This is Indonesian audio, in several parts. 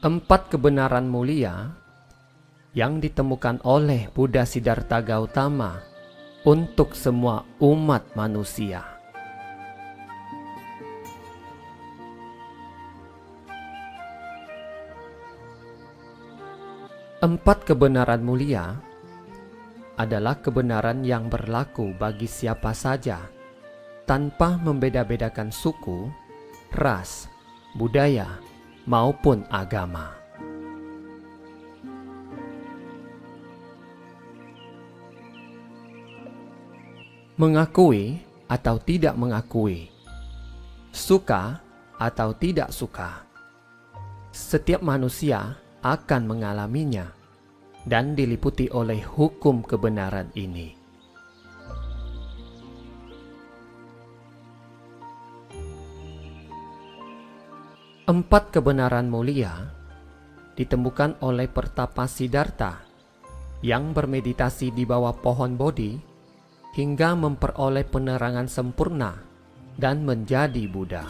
Empat kebenaran mulia yang ditemukan oleh Buddha Siddhartha Gautama untuk semua umat manusia. Empat kebenaran mulia adalah kebenaran yang berlaku bagi siapa saja tanpa membeda-bedakan suku, ras, budaya, maupun agama. Mengakui atau tidak mengakui, suka atau tidak suka, setiap manusia akan mengalaminya dan diliputi oleh hukum kebenaran ini. Empat kebenaran mulia ditemukan oleh Pertapa Siddhartha yang bermeditasi di bawah pohon Bodhi hingga memperoleh penerangan sempurna dan menjadi Buddha.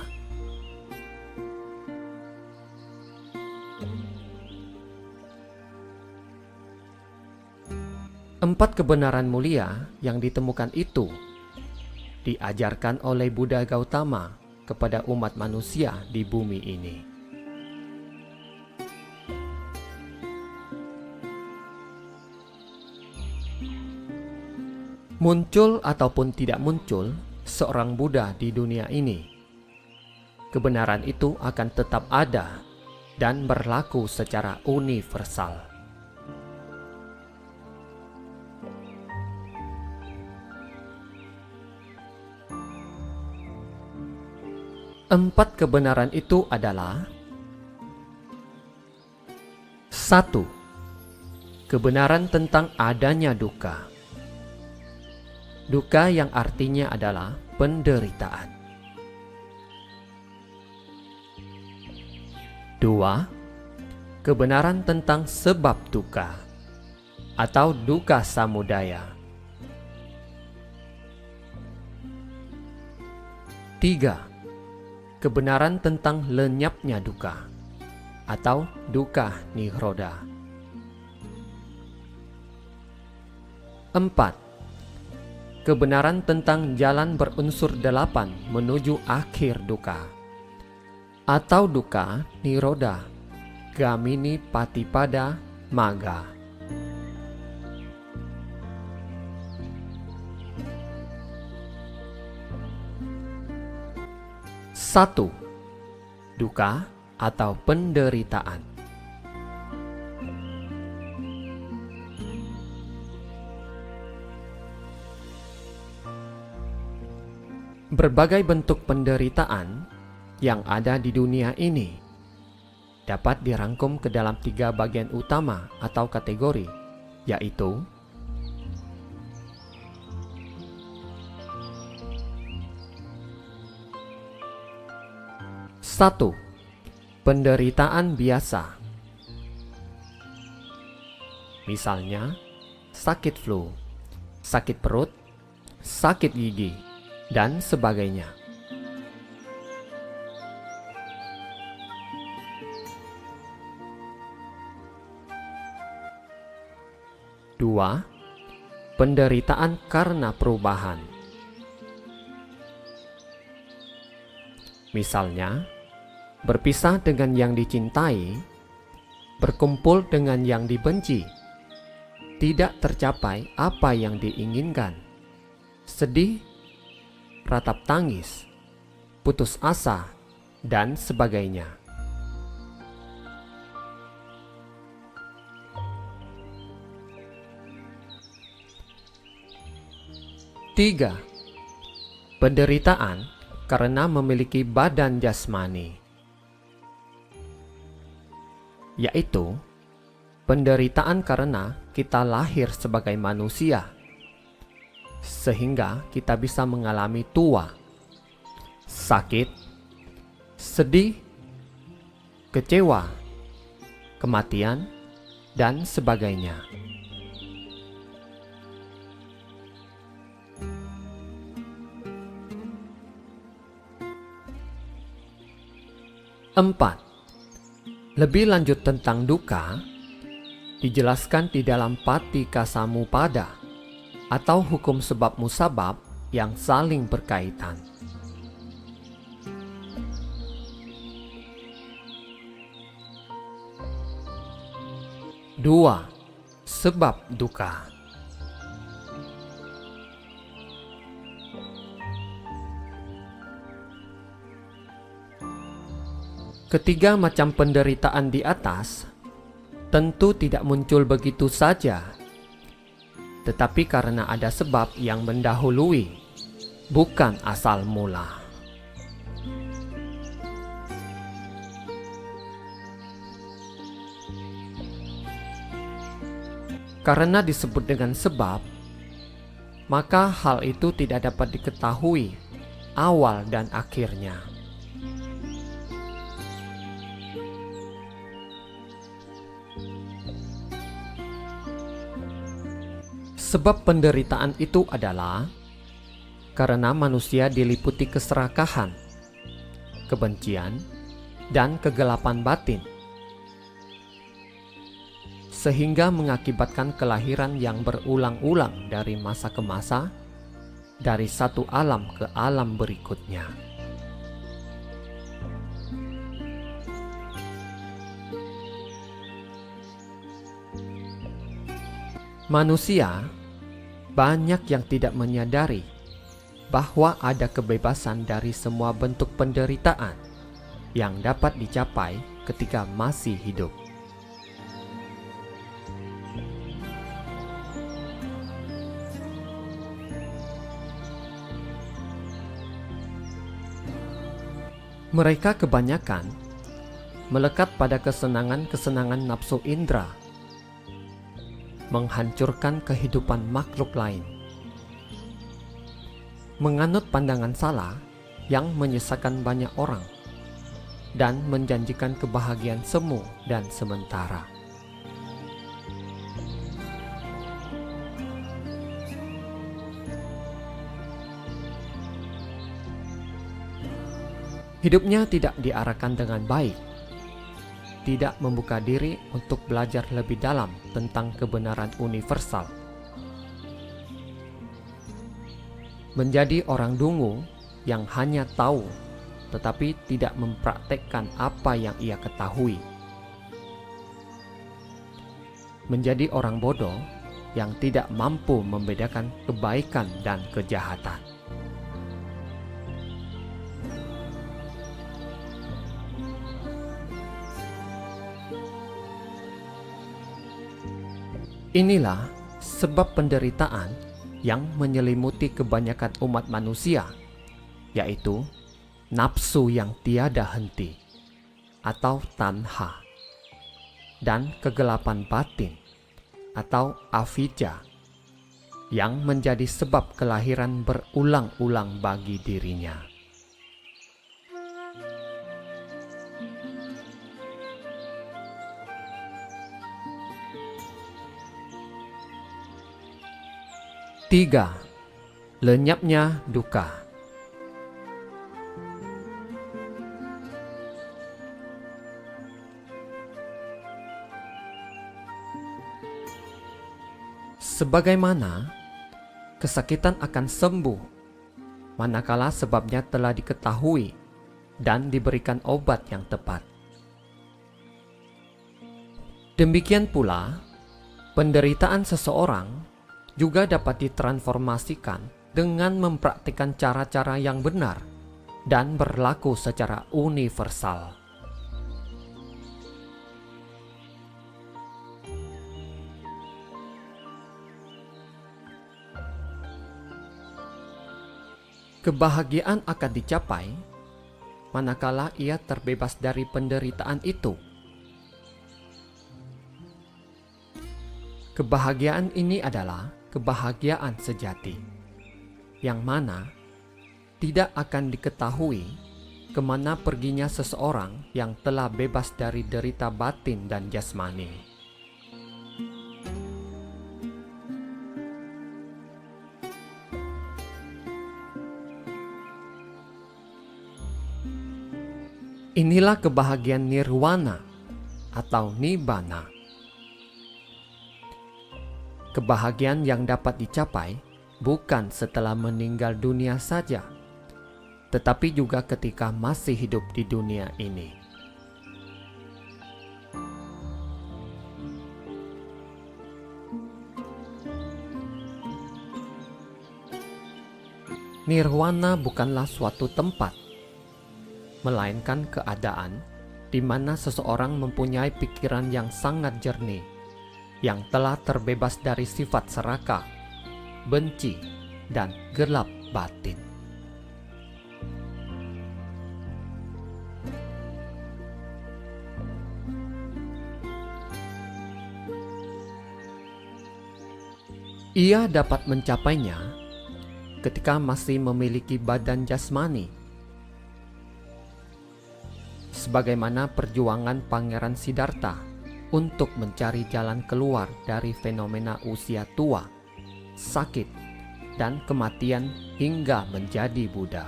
Empat kebenaran mulia yang ditemukan itu diajarkan oleh Buddha Gautama kepada umat manusia di bumi ini. Muncul ataupun tidak muncul seorang Buddha di dunia ini, kebenaran itu akan tetap ada dan berlaku secara universal. Empat kebenaran itu adalah: 1. Kebenaran tentang adanya duka. Duka yang artinya adalah penderitaan. 2. Kebenaran tentang sebab duka atau duka samudaya. 3. Kebenaran tentang lenyapnya duka atau dukkha nirodha. 4. Kebenaran tentang jalan berunsur 8 menuju akhir dukkha atau dukkha nirodha gamini patipada magga. 1. Duka atau penderitaan. Berbagai bentuk penderitaan yang ada di dunia ini dapat dirangkum ke dalam 3 bagian utama atau kategori, yaitu 1. Penderitaan biasa. Misalnya, sakit flu, sakit perut, sakit gigi, dan sebagainya. 2. Penderitaan karena perubahan. Misalnya, berpisah dengan yang dicintai, berkumpul dengan yang dibenci, tidak tercapai apa yang diinginkan, sedih, ratap tangis, putus asa, dan sebagainya. 3. Penderitaan karena memiliki badan jasmani, yaitu penderitaan karena kita lahir sebagai manusia, sehingga kita bisa mengalami tua, sakit, sedih, kecewa, kematian, dan sebagainya. 4. Lebih lanjut tentang duka, dijelaskan di dalam Patika Samuppada atau hukum sebab musabab yang saling berkaitan. Dua, sebab duka. Ketiga macam penderitaan di atas tentu tidak muncul begitu saja, tetapi karena ada sebab yang mendahului, bukan asal mula. Karena disebut dengan sebab, maka hal itu tidak dapat diketahui awal dan akhirnya. Sebab penderitaan itu adalah karena manusia diliputi keserakahan, kebencian, dan kegelapan batin, sehingga mengakibatkan kelahiran yang berulang-ulang dari masa ke masa, dari satu alam ke alam berikutnya. Manusia banyak yang tidak menyadari bahwa ada kebebasan dari semua bentuk penderitaan yang dapat dicapai ketika masih hidup. Mereka kebanyakan melekat pada kesenangan-kesenangan nafsu indera, menghancurkan kehidupan makhluk lain, menganut pandangan salah yang menyesakan banyak orang, dan menjanjikan kebahagiaan semu dan sementara. Hidupnya tidak diarahkan dengan baik, tidak membuka diri untuk belajar lebih dalam tentang kebenaran universal. Menjadi orang dungu yang hanya tahu tetapi tidak mempraktekkan apa yang ia ketahui. Menjadi orang bodoh yang tidak mampu membedakan kebaikan dan kejahatan. Inilah sebab penderitaan yang menyelimuti kebanyakan umat manusia, yaitu nafsu yang tiada henti atau tanha, dan kegelapan batin atau avijja yang menjadi sebab kelahiran berulang-ulang bagi dirinya. Tiga, lenyapnya duka. Sebagaimana kesakitan akan sembuh manakala sebabnya telah diketahui dan diberikan obat yang tepat. Demikian pula, penderitaan seseorang juga dapat ditransformasikan dengan mempraktikkan cara-cara yang benar dan berlaku secara universal. Kebahagiaan akan dicapai manakala ia terbebas dari penderitaan itu. Kebahagiaan ini adalah kebahagiaan sejati, yang mana tidak akan diketahui kemana perginya seseorang yang telah bebas dari derita batin dan jasmani. Inilah kebahagiaan nirwana atau nibbana. Kebahagiaan yang dapat dicapai bukan setelah meninggal dunia saja, tetapi juga ketika masih hidup di dunia ini. Nirwana bukanlah suatu tempat, melainkan keadaan di mana seseorang mempunyai pikiran yang sangat jernih, yang telah terbebas dari sifat serakah, benci, dan gelap batin. Ia dapat mencapainya ketika masih memiliki badan jasmani. Sebagaimana perjuangan Pangeran Siddhartha untuk mencari jalan keluar dari fenomena usia tua, sakit, dan kematian hingga menjadi Buddha.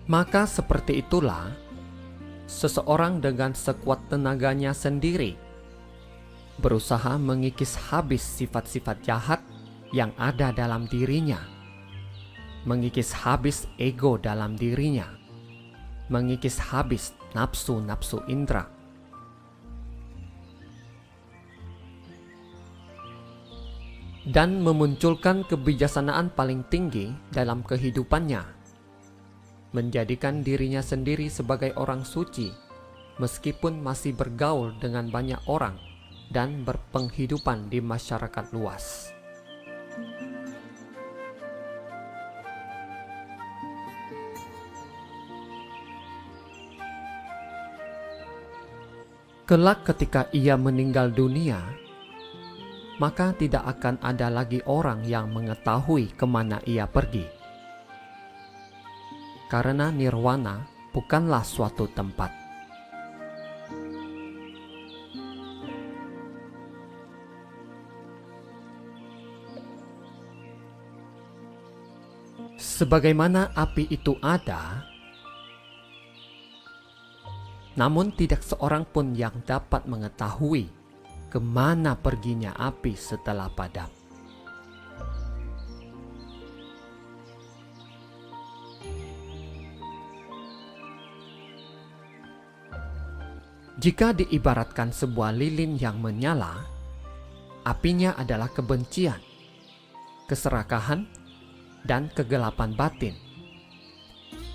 Maka seperti itulah, seseorang dengan sekuat tenaganya sendiri berusaha mengikis habis sifat-sifat jahat yang ada dalam dirinya, mengikis habis ego dalam dirinya, mengikis habis nafsu-nafsu indera. Dan memunculkan kebijaksanaan paling tinggi dalam kehidupannya, menjadikan dirinya sendiri sebagai orang suci, meskipun masih bergaul dengan banyak orang dan berpenghidupan di masyarakat luas. Kelak ketika ia meninggal dunia, maka tidak akan ada lagi orang yang mengetahui kemana ia pergi. Karena nirwana bukanlah suatu tempat. Sebagaimana api itu ada, namun tidak seorang pun yang dapat mengetahui kemana perginya api setelah padam. Jika diibaratkan sebuah lilin yang menyala, apinya adalah kebencian, keserakahan, dan kegelapan batin.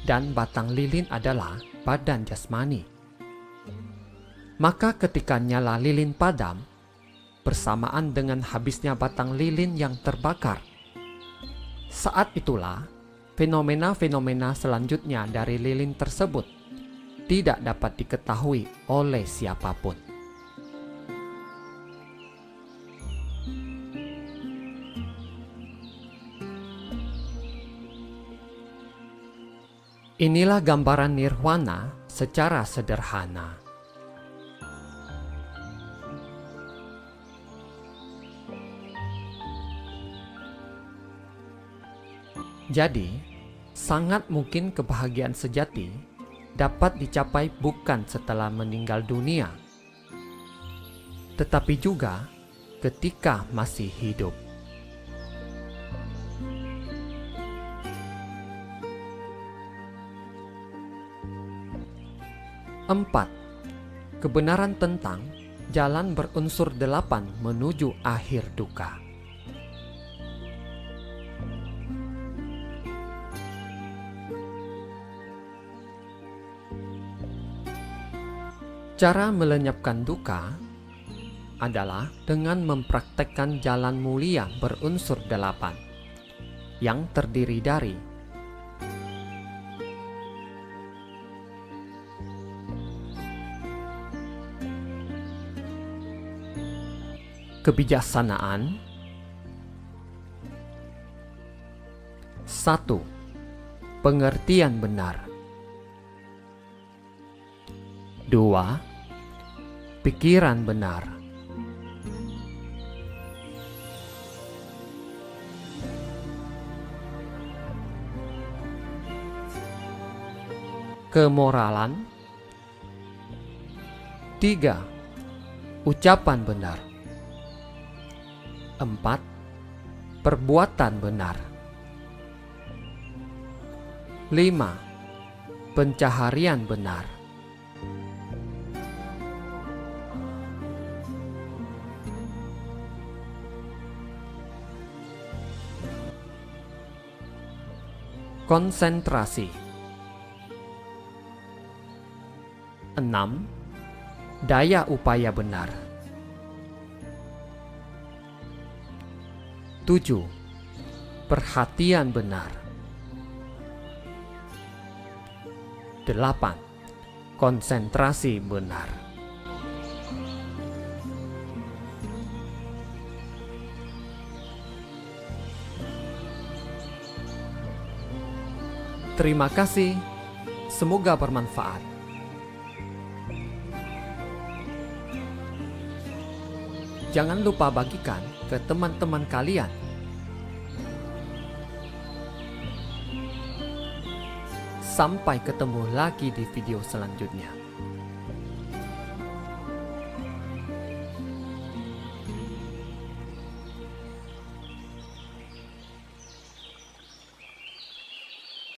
Dan batang lilin adalah badan jasmani. Maka ketika nyala lilin padam, bersamaan dengan habisnya batang lilin yang terbakar, saat itulah fenomena-fenomena selanjutnya dari lilin tersebut tidak dapat diketahui oleh siapapun. Inilah gambaran nirwana secara sederhana. Jadi, sangat mungkin kebahagiaan sejati dapat dicapai bukan setelah meninggal dunia, tetapi juga ketika masih hidup. Empat, kebenaran tentang jalan berunsur 8 menuju akhir duka. Cara melenyapkan duka adalah dengan mempraktekkan jalan mulia berunsur 8 yang terdiri dari kebijaksanaan. 1. Pengertian benar. 2. Pikiran benar. kemoralan. 3. Ucapan benar. 4. Perbuatan benar. 5. Pencaharian benar. 6. Konsentrasi. 6. Daya upaya benar. 7. Perhatian benar. 8. Konsentrasi benar. Terima kasih, semoga bermanfaat. Jangan lupa bagikan ke teman-teman kalian. Sampai ketemu lagi di video selanjutnya.